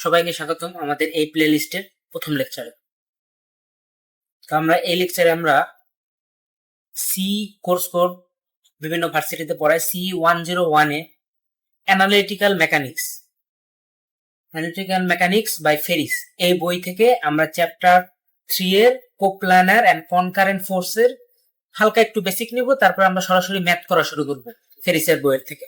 সবাইকে স্বাগতম আমাদের এই প্লে লিস্টের প্রথম লেকচারে। তো আমরা এই লেকচারে আমরা সি কোর্স কোড বিভিন্ন ভার্সিটিতে পড়াই C101 analytical mechanics by Ferris এই বই থেকে আমরা চ্যাপ্টার 3 এর কোপ্লানার অ্যান্ড কনকারেন্ট ফোর্সের হালকা একটু বেসিক নিব, তারপর আমরা সরাসরি ম্যাথ করা শুরু করব ফেরিসের বইয়ের থেকে।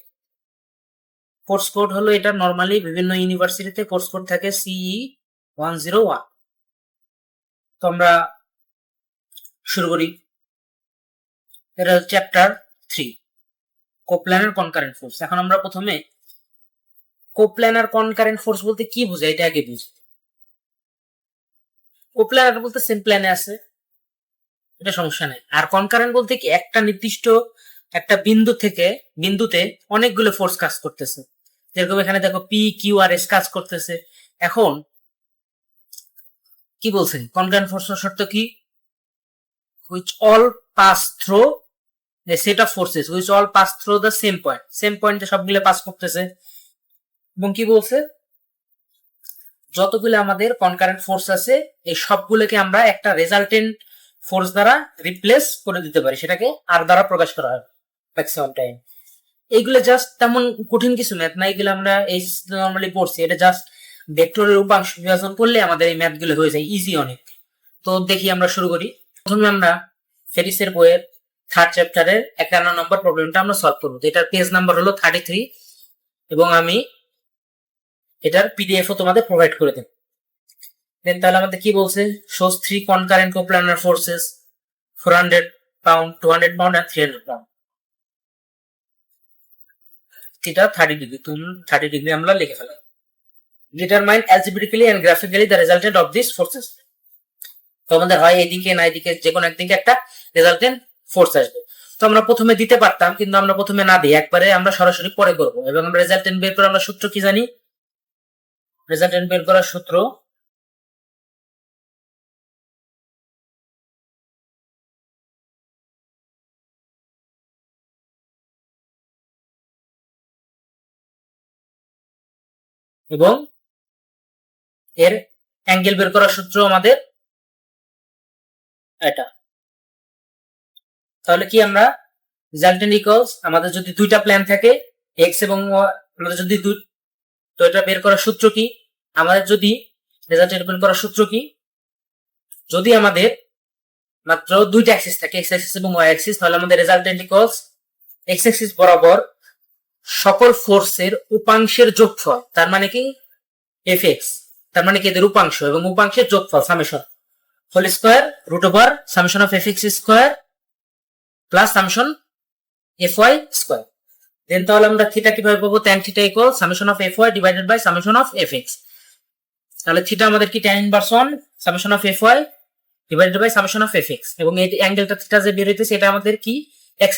কোর্স কোড হলো এটা, নর্মালি বিভিন্ন ইউনিভার্সিটিতে কোর্স কোড থাকে CE101। তো আমরা শুরু করি। এটা চ্যাপ্টার 3 কোপ্লানার কনকারেন্ট ফোর্স। এখন আমরা প্রথমে কোপ্লানার কনকারেন্ট ফোর্স বলতে কি বোঝায় এটা আগে বুঝি। কোপ্লানার বলতে সেম প্ল্যানে আছে, এটা সমস্যা নেই। আর কনকারেন্ট বলতে কি একটা নির্দিষ্ট একটা বিন্দুতে অনেকগুলো ফোর্স কাজ করতেছে, যেরকম এখানে দেখো P Q আর S কাজ করতেছে। এখন কি বলছে কনকারেন্ট ফোর্সের শর্ত কি? which all pass through a set of forces which all pass through the same point সবগুলো পাস করতেছে। এবং কি বলছে, যতগুলো আমাদের কনকারেন্ট ফোর্স আছে এই সবগুলোকে আমরা একটা রেজাল্টেন্ট ফোর্স দ্বারা রিপ্লেস করে দিতে পারি, সেটাকে আর দ্বারা প্রকাশ করা হয় ম্যাক্সিমাম টাইম। এইগুলো জাস্ট তেমন কঠিন কিছু ম্যাথ না, এগুলো আমরা এই নর্মালি পড়ছি। এটা জাস্ট ভেক্টরের উপাংশ বিভাজন করলে আমাদের এই ম্যাথ গুলো হয়ে যায় ইজি অনেক। তো দেখি আমরা শুরু করি। প্রথমে আমরা ফেরিসের বইয়ের 3rd চ্যাপ্টারের 51 নম্বর প্রবলেমটা আমরা সলভ করবো। এটার পেজ নাম্বার হলো 33 এবং আমি এটার পিডিএফ ও তোমাদের প্রোভাইড করে দেব। দেন তাহলে আমাদের কি বলছে, shows 3 concurrent coplanar forces 400 pound 200 pound and 300 pound theta 30 degree। 30 degree আমরা লিখে ফেলাম। determine algebraically and graphically the resultant of these forces। তো আমাদের হয় এইদিকে না এইদিকে, যে কোনো একদিকে একটা রেজাল্টেন্ট ফোর্স আসবে। তো আমরা প্রথমে দিতে পারতাম, কিন্তু আমরা প্রথমে না দিই, একবারে আমরা সরাসরি পরে করবো। এবং আমরা রেজাল্টেন্ট বের করে আমরা সূত্র কি জানি? রেজাল্টেন্ট বের করার সূত্র এবং এর অ্যাঙ্গেল বের করার সূত্র আমাদের এটা। তাহলে কি আমরা রেজাল্টেন্ট ইকুয়ালস, আমাদের যদি দুইটা প্ল্যান থাকে এক্স এবং আমাদের যদি তো এটা বের করার সূত্র কি? আমাদের যদি রেজাল্টেন্ট বের করার সূত্র কি, যদি আমাদের মাত্র দুইটা অ্যাক্সিস থাকে এক্স অ্যাক্সিস এবং ওয়াই অ্যাক্সিস, তাহলে আমাদের রেজাল্টেন্ট ইকুয়ালস এক্স অ্যাক্সিস বরাবর সকল ফোর্সের উপাংশের যোগফল, তার মানে কি এফ এক্স, তার মানে কি এদের উপাংশ এবং উপাংশের যোগফল summation whole square root over summation of F x square plus summation f y square. Then তাহলে আমরা থিটা কিভাবে পাবো? tan theta equal summation of F y divided by summation of F x. তাহলে থিটা আমাদের কি tan inverse 1 summation of F y divided by summation of F x. এবং এই অ্যাঙ্গেলটা theta যে বের হইতেছে এটা আমাদের কি এক্স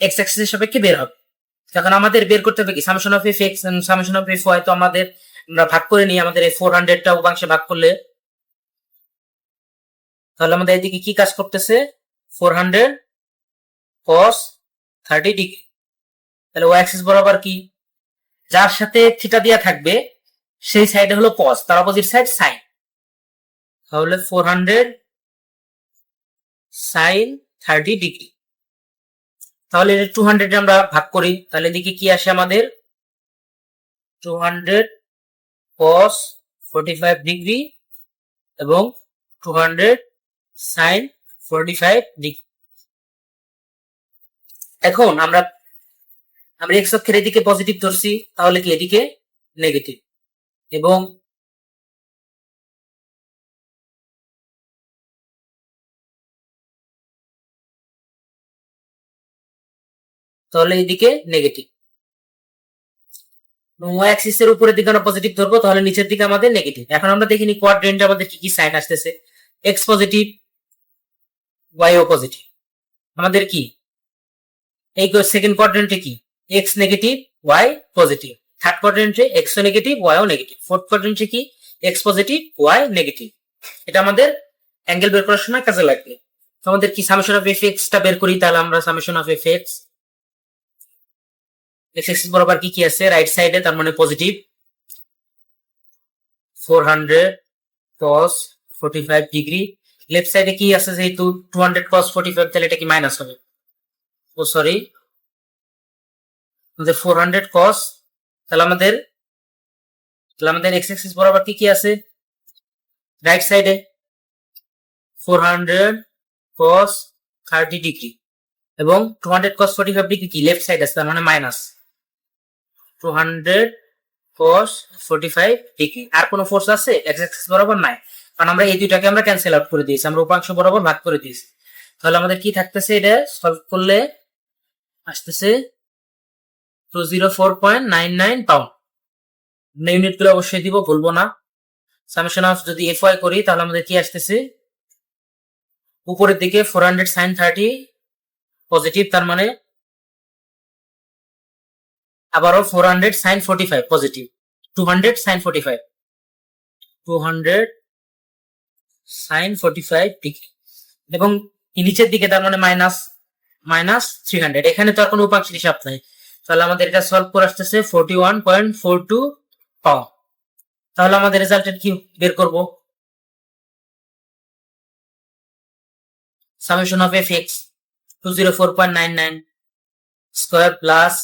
অ্যাক্সিসের সাপেক্ষে বের হবে। এখন আমাদের বের করতে হবে কি summation of F X and summation of F Y. তো আমাদের আমরা ভাগ করে নিই, আমাদের এই 400টা উপাংশে ভাগ করলে তাহলে আমাদের এদিকে কি কাজ করতেছে 400 cos 30 ডিগ্রি। তাহলে ওয়াই অ্যাক্সিস বরাবর কি যার সাথে থিটা দেয়া থাকবে সেই সাইডে হলো cos, তার অপোজিট সাইড sin। তাহলে 400 sin 30 ডিগ্রি। তাহলে 200 আমরা ভাগ করি, তাহলে এদিকে কি আসে আমাদের 200 cos 45 ডিগ্রি এবং 200 sin 45 ডিগ্রি। এখন আমরা এক্স অক্ষের এদিকে পজিটিভ ধরছি, তাহলে কি এদিকে নেগেটিভ। এবং তাহলে এদিকে নেগেটিভ। ওয়াই অ্যাক্সিস এর উপরের দিকে আমরা পজিটিভ ধরবো, তাহলে নিচের দিকে আমাদের নেগেটিভ। এখন আমরা দেখিনি কোয়াড্রেন্টে আমাদের কি কি সাইন আসতেছে, এক্স পজিটিভ ওয়াই ও পজিটিভ। আমাদের কি এই সেকেন্ড কোয়াড্রেন্টে কি x negative y positive, third কোয়াড্রেন্টে এক্স ও নেগেটিভ ওয়াই ও নেগেটিভ, ফোর্থ কোয়াড্রেন্টে কি এক্স পজিটিভ ওয়াই নেগেটিভ। এটা আমাদের অ্যাঙ্গেল বের করার সময় কাজে লাগবে। আমাদের কি সামেশন অফ এফ এক্স টা বের করি, তাহলে আমরা summation of F x x Axis বরাবর কি কি আছে রাইট সাইডে, তার মানে পজিটিভ 400 cos 45 ডিগ্রি। লেফট সাইডে কি আছে, যেহেতু 200 cos 45, তাহলে এটা কি মাইনাস হবে? ও সরি, আমাদের 400 cos, তাহলে আমাদের এক্স অ্যাক্সিস বরাবর কি আছে রাইট সাইডে? 400 cos 30 ডিগ্রি এবং 200 cos 45 ডিগ্রি কি লেফট সাইড আছে, তার মানে মাইনাস 200 cos 45 ডিগ্রি। আর কোনো ফোর্স আছে এক্স অ্যাক্সিস বরাবর? নাই, কারণ আমরা এই দুইটাকে আমরা ক্যান্সেল আউট করে দিয়েছি, আমরা উপাংশ বরাবর ভাগ করে দিয়েছি। তাহলে আমাদের কি থাকতেছে, এটা সলভ করলে আসতেছে 204.99 পাউন্ড। ইউনিট গুলো অবশ্যই দিব, বলবো না। সামেশন অফ যদি এফওয়াই করি তাহলে আমাদের কি আসতেছে, উপরের দিকে 400 sin 30 পজিটিভ, তার মানে আবারও 400 sin 45 positive, 200 sin 45, 200 sin 45 degree এবং নিচের দিকে তার মানে মাইনাস 300। এখানে তো আর কোনো উপাংশ হিসাব নাই, তাহলে আমাদের এটা সলভ করে আসতেছে 41.42 পাউন্ড। তাহলে আমাদের রেজাল্টের কি বের করব, summation of fx 204.99 square plus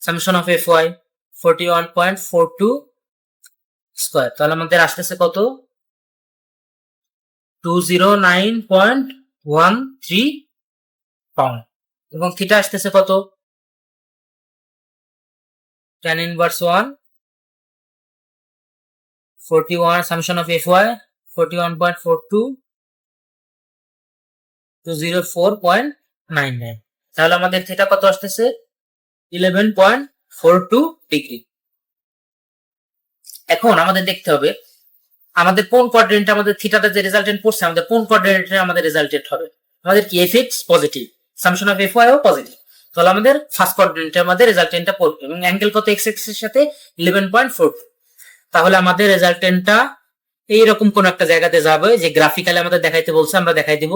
summation of fy 41.42 square. তাহলে আমাদের আসতেছে কত, 209.13 পাউন্ড এবং থিটা আসতেছে কত, tan inverse 1 41 summation of fy 41.42 204.99। তাহলে আমাদের থিটা কত আসতেছে, 11.42 ডিগ্রি। এখন আমাদের দেখতে হবে আমাদের কোন কোয়াড্রেন্টে আমাদের থিটাটা যে রেজাল্টেন্ট পড়ছে, আমাদের কোন কোয়াড্রেন্টে আমাদের রেজাল্টেন্ট হবে। আমাদের কি f x positive, summation of f y ও পজিটিভ, তাহলে আমাদের ফার্স্ট কোয়াড্রেন্টে আমাদের রেজাল্টেন্টটা পড়বে এবং অ্যাঙ্গেল কত এক্স এক্সিস এর সাথে 11.42। তাহলে আমাদের রেজাল্টেন্টটা এইরকম কোন একটা জায়গাতে যাবে, যে গ্রাফিক্যালি আমাদের দেখাইতে বলছে, আমরা দেখাই দিব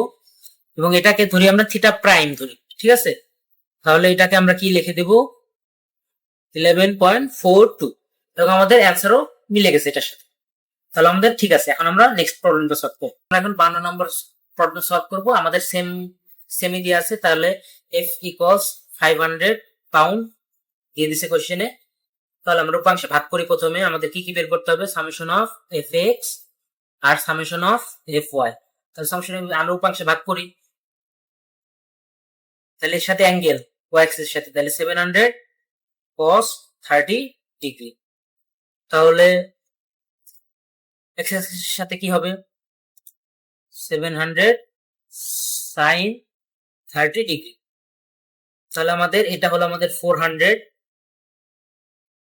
এবং এটাকে ধরি আমরা থিটা প্রাইম ধরি, ঠিক আছে। তাহলে এটাকে আমরা কি লিখে দেব, 11.42 এবং আমাদের অ্যান্সারও মিলে গেছে এটার সাথে। তাহলে আমাদের ঠিক আছে, এখন আমরা নেক্সট প্রবলেমটা সলভ করব। আমরা এখন 52 নম্বর প্রবলেম সলভ করব। আমাদের সেমি দিয়ে আছে, তাহলে f ইকুয়ালস 500 পাউন্ড দিয়ে দিছে কোশ্চেনে। তাহলে আমরা উপাংশে ভাগ করি। প্রথমে আমাদের কি কি বের করতে হবে, সামেশন অফ fx আর সামেশন অফ fy। তাহলে সামেশন আমরা উপাংশে ভাগ করি, তাহলে এর সাথে অ্যাঙ্গেল y অ্যাক্সিস এর সাথে, তাহলে 700 cos 30 ডিগ্রি। তাহলে x অ্যাক্সিস এর সাথে কি হবে, 700 sin 30 ডিগ্রি। তাহলে আমাদের এটা হলো আমাদের 400,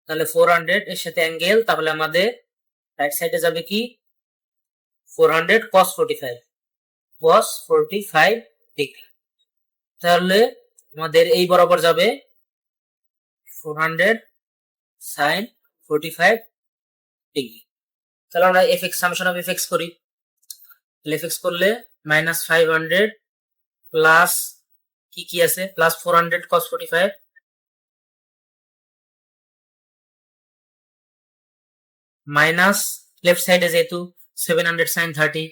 তাহলে 400 এর সাথে অ্যাঙ্গেল, তাহলে আমাদের রাইট সাইডে যাবে কি 400 cos 45 ডিগ্রি। তাহলে আমাদের এই বরাবর যাবে 400 sin 45 ডিগ্রি। তাহলে আমরা fx সামেশন অফ fx করি, তাহলে fx করলে -500 প্লাস কি আছে, প্লাস 400 cos 45 মাইনাস লেফট সাইডে যেহেতু 700 sin 30,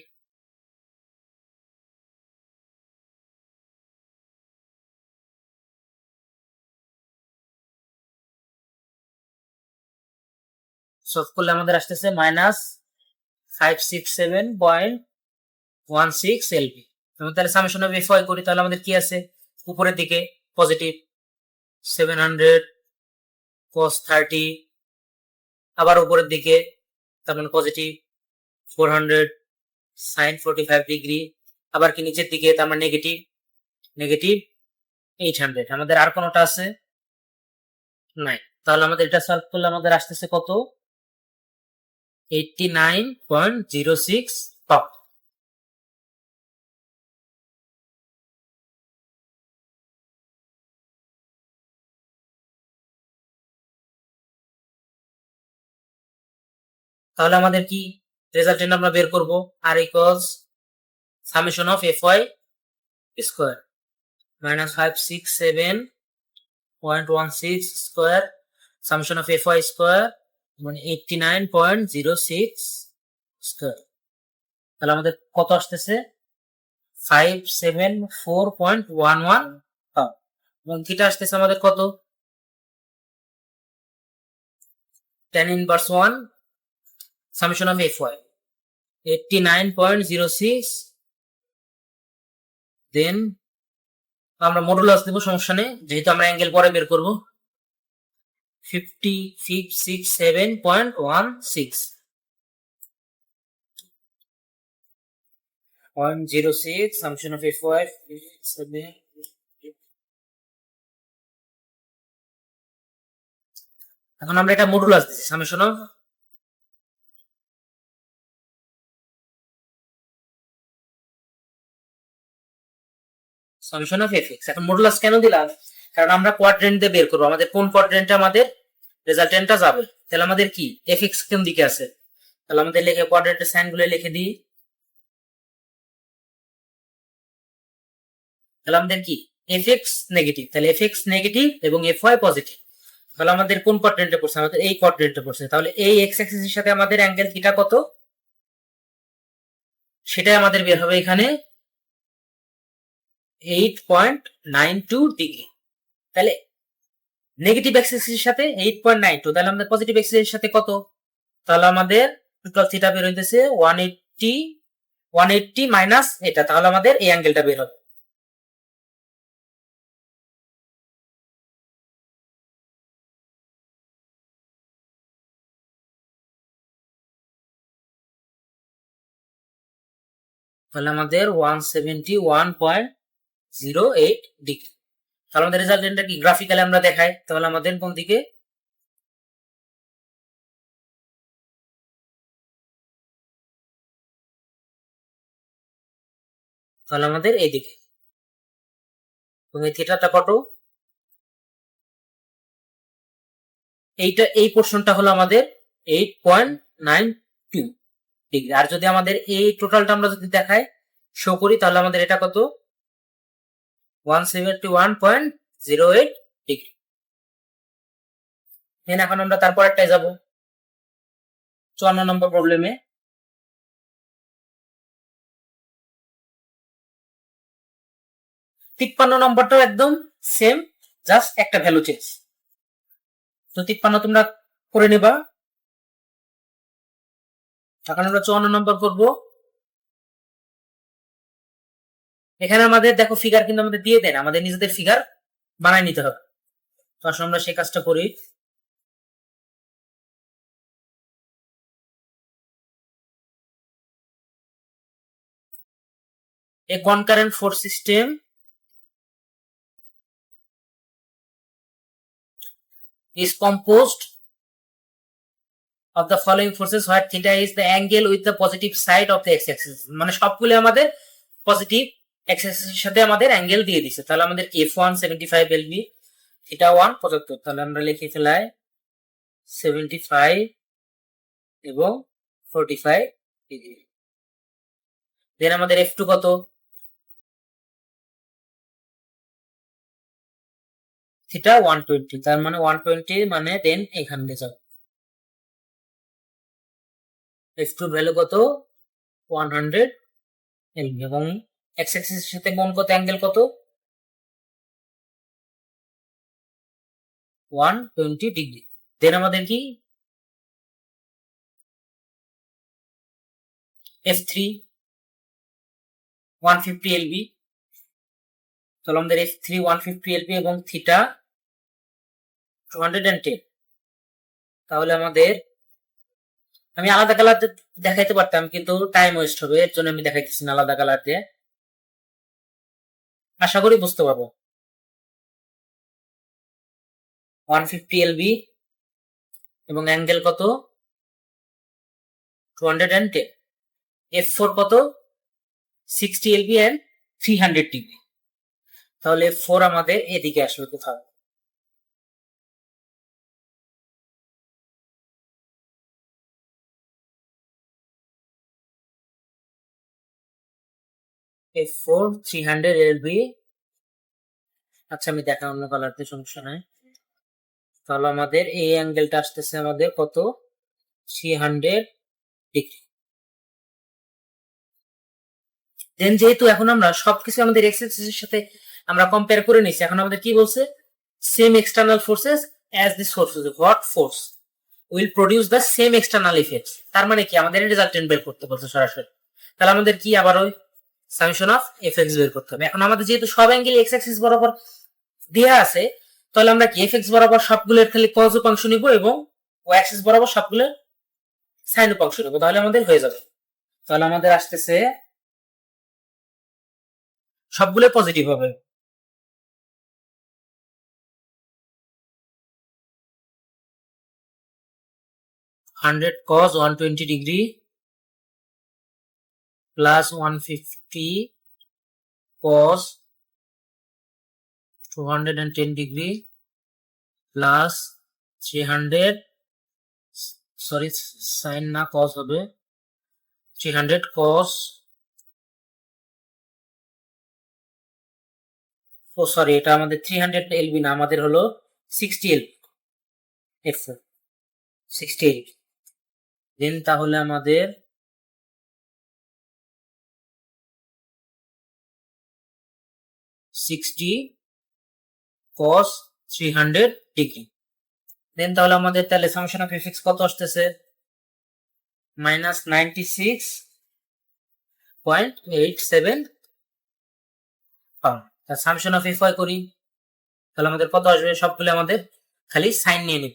সলভ করলে আমাদের আসতেছে -567.16 এলপি। এবং তাহলে সামেশন অফ এফওয়াই করি, তাহলে আমাদের কি আছে, উপরের দিকে পজিটিভ 700 cos 30, আবার উপরের দিকে তার মানে পজিটিভ 400 sin 45 ডিগ্রি, আবার কি নিচের দিকে তার মানে নেগেটিভ 800। আমাদের আর কোনটা আছে নাই, তাহলে আমাদের এটা সলভ করলে আমাদের আসতেছে কত, 89.06 পাউন্ড। তাহলে আমাদের কি রেজাল্টেন্ট আমরা বের করব, আর equals summation of fy square -567.16 square summation of fy square মানে 89.06 স্কয়ার। তাহলে আমাদের কত আসতেছে 574.11 এবং থিটা আসতেছে আমাদের কত tan inverse 1 summation of fy 89.06 দেন আমরা মডুলাস দেব, সমস্যা নেই, যেহেতু আমরা অ্যাঙ্গেল পরে বের করব। 5667.16 0.06 summation of fy 7। এখন আমরা এটা মডুলাস দিচ্ছি, summation of summation of F x. এখন মডুলাস কেন দিলাম, কারণ আমরা কোয়াড্রেন্ট দিয়ে বের করবো আমাদের কোন কোয়াড্রেন্টে আমাদের রেজাল্টেন্টটা যাবে। তাহলে আমাদের কি এফ এক্স কোন দিকে আছে, তাহলে আমাদের লিখে কোয়াড্রেন্টের সাইন গুলো লিখে দিই। তাহলে আমাদের কি এফ এক্স নেগেটিভ, তাহলে এফ এক্স নেগেটিভ এবং এফ ওয়াই পজিটিভ। তাহলে আমাদের কোন কোয়াড্রেন্টে পড়ছে, আমাদের এই কোয়াড্রেন্টে পড়ছে। তাহলে এই এক্স অ্যাক্সিসের সাথে আমাদের অ্যাঙ্গেল থিটা কত সেটাই আমাদের বের হবে এখানে 8.92 ডিগ্রি। তাহলে নেগেটিভ অ্যাক্সিসের সাথে 8.92, তাহলে আমাদের পজিটিভ অ্যাক্সিসের সাথে কত, তাহলে আমাদের টোটাল থিটা বের হইতেছে 180 মাইনাস এটা, তাহলে আমাদের এই অ্যাঙ্গেলটা বের হবে। তাহলে আমাদের 171.08 ডিগ্রি। তাহলে আমাদের রেজাল্টেন্টটা কি গ্রাফিক্যালি আমরা দেখাই, তাহলে আমাদের কোন দিকে, তাহলে আমাদের এইদিকে। তুমি থিটাটা কত, এইটা এই পোর্শনটা হলো আমাদের 8.92 ডিগ্রি। আর যদি আমাদের এই টোটালটা আমরা যদি দেখাই শো করি, তাহলে আমাদের এটা কত 171.08 ডিগ্রি। এখন আমরা তারপর একটাই যাব 54 নম্বর প্রবলেমে। 53 নম্বরটাও একদম সেম, জাস্ট একটা ভ্যালু চেঞ্জ। তো 53 তোমরা করে নেবা। এখন আমরা 54 নম্বর করব। এখানে আমাদের দেখো ফিগার কিন্তু আমাদের দিয়ে দেন, আমাদের নিজেদের ফিগার বানাই নিতে হবে। তো আসলে আমরা সেই কাজটা করি। A concurrent force system is composed of the following forces where theta is the angle with the positive side of the x-axis। মানে সবগুলো আমাদের পজিটিভ x-axis সাথে আমাদের অ্যাঙ্গেল দিয়ে দিছে। তাহলে আমাদের f1 75 lb, থিটা 1 75। তাহলে আমরা লিখে ফেলাই 75 এবং 45 ডিগ্রি। দেন আমাদের f2 কত, থিটা 120। তার মানে 120 মানে দেন এখানে যাও f2 ভ্যালু কত 100 lb এবং x অ্যাক্সিস এর সাথে কোণ কত, অ্যাঙ্গেল কত 120 ডিগ্রি। দেন আমাদের কি f3 150 lb। তাহলে আমাদের f3 150 lb এবং থিটা 210। তাহলে আমাদের আমি আলাদা কালার দেখাইতে পারতাম কিন্তু টাইম ওয়েস্ট হবে, এর জন্য আমি দেখাইতেছি না আলাদা কালার দিয়ে। আশা করি বুঝতে পারবো। 150 lb এবং অ্যাঙ্গেল কত 210। f4 কত 60 lb এন্ড 300 ডিগ্রি। তাহলে f4 আমাদের এদিকে আসবে কোথাও। f4 300 lb। আচ্ছা আমি দেখা অন্য কালার দিয়ে, সমস্যা নাই। তাহলে আমাদের এই অ্যাঙ্গেলটা আসতেছে আমাদের কত 300 ডিগ্রি। দেন যেহেতু এখন আমরা সবকিছু আমাদের এক্স অ্যাক্সিস এর সাথে আমরা কম্পেয়ার করে নিছি, এখন আমাদের কি বলছে, same external forces as this forces, what force will produce the same external effects. তার মানে কি আমাদের রেজাল্টেন্ট বের করতে বলছে সরাসরি। তাহলে আমাদের কি আবার ওই সামেশন অফ এফএক্স বের করতে হবে। এখন আমাদের যেহেতু সব অ্যাঙ্গেল এক্স অ্যাক্সিস বরাবর দেয়া আছে, তাহলে আমরা কি এফএক্স বরাবর সবগুলোর খালি কজ উপাংশ নিব এবং ওয়াই অ্যাক্সিস বরাবর সবগুলোর সাইন উপাংশ নিব, তাহলে আমাদের হয়ে যাবে। তাহলে আমাদের আসতেছে সবগুলো পজিটিভ হবে। Hundred cos 120 degree plus 150 cos 210 degree plus 300, sorry sine না cos হবে, 300 cos, ও সরি এটা আমাদের 300 এলবি না, আমাদের হলো 60 এলবি, 68। দেন তাহলে আমাদের cos 300 ডিগ্রি। দেন তাহলে আমাদের তাহলে সামেশন অফ এফএক্স কত আসতেছে, -96.87 পাউন্ড। তার সামেশন অফ এফ ওয়াই করি, তাহলে আমাদের কত আসবে, সবগুলো আমাদের খালি সাইন নিয়ে নিব।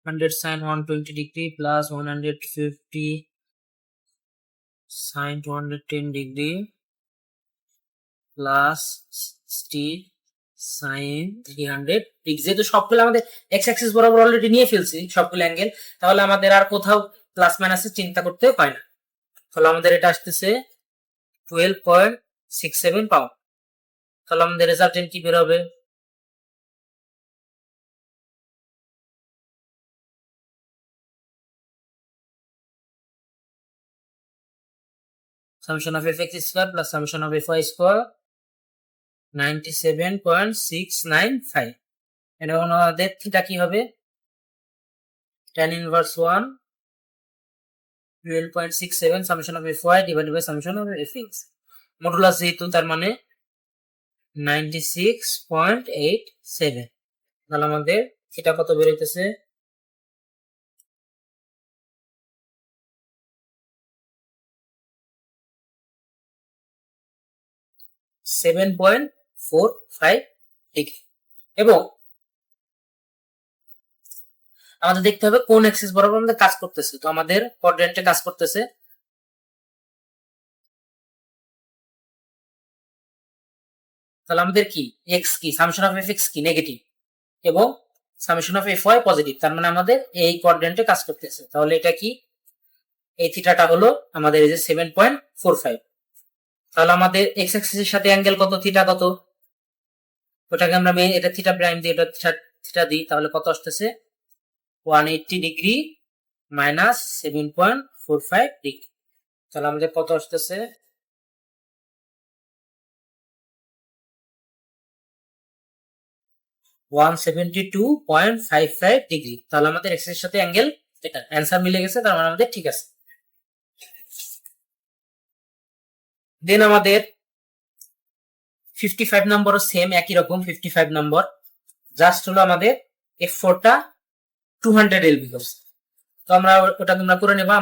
Hundred sine 120 degree plus 150 sine 210 degree plus 60 sine 300 degree. যেহেতু সবগুলো আমাদের এক্স অ্যাক্সিস বরাবর অলরেডি নিয়ে ফেলছি সবগুলো অ্যাঙ্গেল, তাহলে আমাদের আর কোথাও প্লাস মাইনাসের চিন্তা করতে হয় না। তাহলে আমাদের এটা আসতেছে 12.67 পাউন্ড। তাহলে আমাদের রেজাল্টেন্ট কি বের হবে, summation of fx square plus summation of fy square 97.695। এটা আমাদের থিটা কি হবে, tan inverse 1 12.67 summation of fy divided by summation of fx, modulus যেহেতু তার মানে 96.87। তাহলে আমাদের থিটা কত বের হইতেছে, 7.45 ডিগ্রি। এবং আমাদের দেখতে হবে কোন অ্যাক্সিস বরাবর আমাদের কাজ করতেছে, তো আমাদের কোয়াড্রেন্টে কাজ করতেছে, তাহলে আমাদের কি এক্স কি সামেশন অফ এফএক্স কি নেগেটিভ এবং summation of F Y positive, তার মানে আমাদের এই কোয়াড্রেন্টে কাজ করতেছে। তাহলে এটা কি, এই থিটাটা হলো আমাদের এই যে 7.45। তাহলে আমাদের এক্স অ্যাক্সিসের সাথে অ্যাঙ্গেল কত, থিটা কত, ওটাকে আমরা এটা থিটা প্রাইম দিয়ে এটা থিটা দিই, তাহলে কত আসতেছে 180 ডিগ্রি মাইনাস 7.45 ডিগ্রি। তাহলে আমাদের কত আসতেছে 172.55 ডিগ্রি। তাহলে আমাদের এক্স এর সাথে অ্যাঙ্গেল এটা অ্যান্সার মিলে গেছে, তার মানে আমাদের ঠিক আছে। দেন আমাদের 55 নম্বরও সেম একই রকম, 55 নম্বর জাস্ট হলো আমাদের F4টা 200 এলবি করছে, তো আমরা ওটা তোমরা করে নেবা।